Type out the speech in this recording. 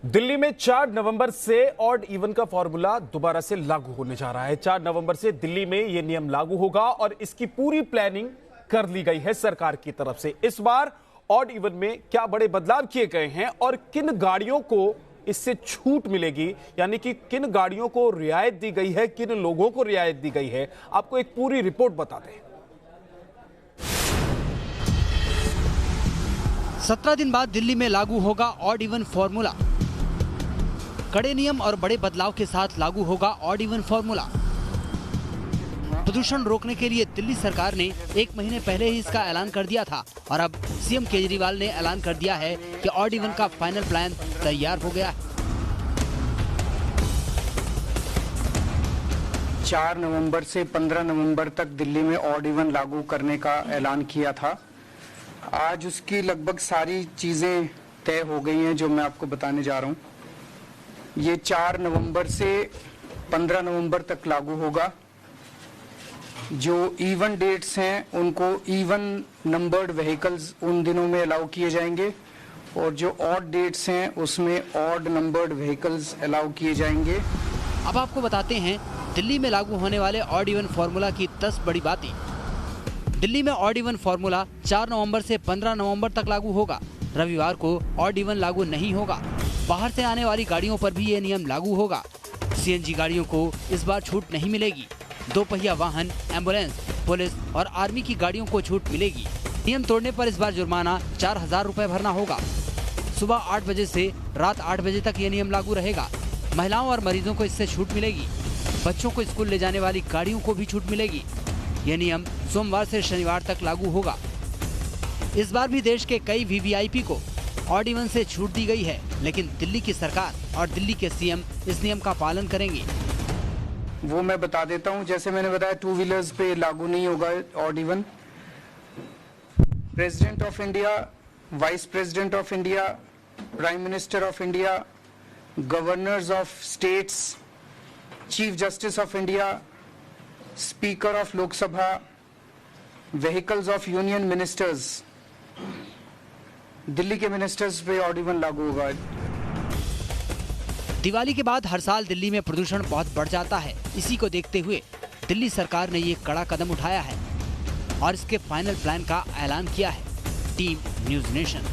दिल्ली में 4 नवंबर से odd even का फॉर्मूला दोबारा से लागू होने जा रहा है। 4 नवंबर से दिल्ली में यह नियम लागू होगा और इसकी पूरी प्लानिंग कर ली गई है सरकार की तरफ से। इस बार ऑड इवन में क्या बड़े बदलाव किए गए हैं और किन गाड़ियों को इससे छूट मिलेगी, यानी कि किन गाड़ियों को रियायत दी गई है, किन लोगों को रियायत दी गई है, आपको एक पूरी रिपोर्ट बता दें। 17 दिन बाद दिल्ली में लागू होगा ऑड इवन फॉर्मूला। कड़े नियम और बड़े बदलाव के साथ लागू होगा ऑड इवन फॉर्मूला। प्रदूषण रोकने के लिए दिल्ली सरकार ने 1 महीने पहले ही इसका ऐलान कर दिया था और अब सीएम केजरीवाल ने ऐलान कर दिया है कि ऑड इवन का फाइनल प्लान तैयार हो गया है। 4 नवंबर से 15 नवंबर तक दिल्ली में ऑड इवन लागू करने का ऐलान किया था। आज उसकी लगभग सारी चीजें तय हो गई हैं जो मैं आपको बताने जा रहा हूं। ये 4 नवंबर से 15 नवंबर तक लागू होगा। जो इवन डेट्स हैं उनको इवन नंबर्ड व्हीकल्स उन दिनों में अलाउ किए जाएंगे और जो ऑड डेट्स हैं उसमें ऑड नंबर्ड व्हीकल्स अलाउ किए जाएंगे। अब आपको बताते हैं दिल्ली में लागू होने वाले ऑड इवन फॉर्मूला की 10 बड़ी बातें। दिल्ली में ऑड इवन फॉर्मूला 4 नवंबर से 15 नवंबर तक लागू होगा। रविवार को ऑड इवन लागू नहीं होगा। बाहर से आने वाली गाड़ियों पर भी ये नियम लागू होगा। सीएनजी गाड़ियों को इस बार छूट नहीं मिलेगी। 2 पहिया वाहन, एम्बुलेंस, पुलिस और आर्मी की गाड़ियों को छूट मिलेगी। नियम तोड़ने पर इस बार जुर्माना 4,000 रुपए भरना होगा। सुबह 8 बजे से रात 8 बजे तक ये नियम लागू रहेगा। महिलाओं और मरीजों को इससे छूट मिलेगी। बच्चों को स्कूल ले जाने वाली गाड़ियों को भी छूट मिलेगी। यह नियम सोमवार से शनिवार तक लागू होगा। इस बार भी देश के कई वीवीआईपी को ऑड इवन से छूट दी गई है, लेकिन दिल्ली की सरकार और दिल्ली के सीएम इस नियम का पालन करेंगे। वो मैं बता देता हूं। जैसे मैंने बताया 2 व्हीलर्स पे लागू नहीं होगा odd even. President of India, vice president of India, prime minister of India, governors of states, chief justice of India, speaker of Lok Sabha, vehicles of union ministers, Delhi के मिनिस्टर्स पे ऑड इवन लागू होगा। दिवाली के बाद हर साल दिल्ली में प्रदूषण बहुत बढ़ जाता है। इसी को देखते हुए दिल्ली सरकार ने ये कड़ा कदम उठाया है और इसके फाइनल प्लान का ऐलान किया है। Team news nation.